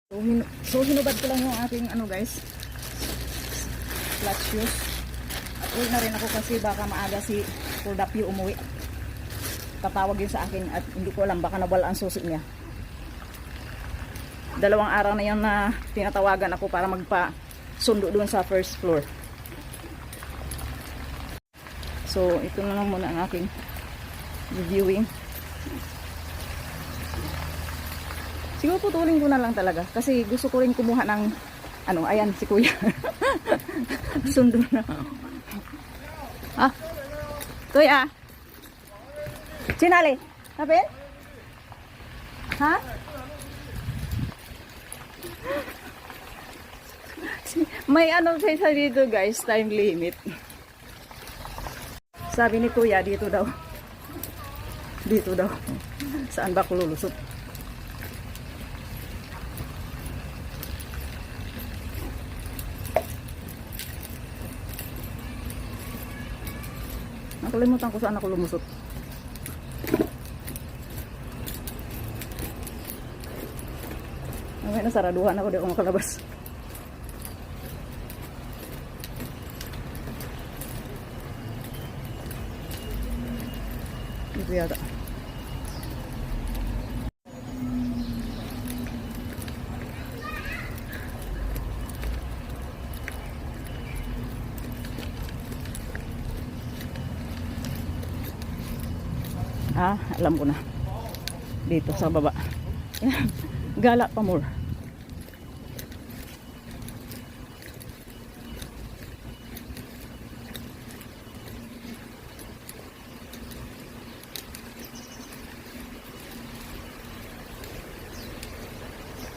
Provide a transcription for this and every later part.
So hinubad ko lang yung aking ano guys, flat shoes. At uwi na rin ako kasi baka maaga si Kuldapyo umuwi. Tatawag yun sa akin at hindi ko alam, baka nawala ang susi niya. 2 araw na yan na tinatawagan ako para magpa-sundo doon sa first floor. So ito na lang muna ang aking reviewing. Siguro putulin ko na lang talaga kasi gusto ko rin kumuha ng ano, ayan si kuya. Sundo na. Ah. Kuya. Sinali. Hapin? Ha? May ano sa dito guys, time limit. Sabi ni kuya dito daw. Dito daw. Saan ba ako lulusot? Nakalimutan ko saan ako lumusot. Ngayon nasaraduhan ako, di ako makalabas. Dito yata. Ah, alam ko na. Dito sa baba. Gala pa more.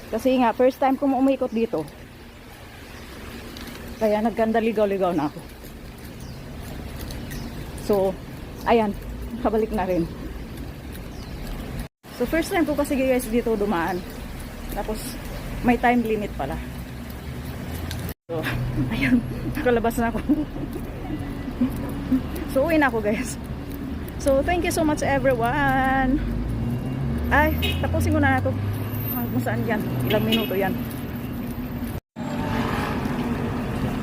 Kasi nga, first time ko umikot dito. Kaya nagkanda ligaw-ligaw na ako. So, ayan. Kabalik na rin. So first time ko kasi guys dito dumaan. Tapos may time limit pala. So ayun, nakalabas na ako. So uwi na ako guys. So thank you so much everyone. Ay, tapusin ko na ito. Kung saan yan, ilang minuto yan.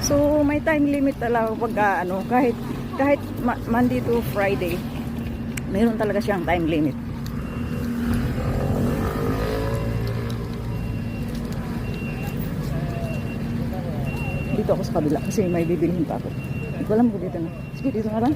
So may time limit talaga pag ano, kahit Monday to Friday. Mayroon talaga siyang time limit. Dito ako sa kabila kasi may bibilihin pa ako. Hindi ko alam kung dito na. Sige, dito na lang.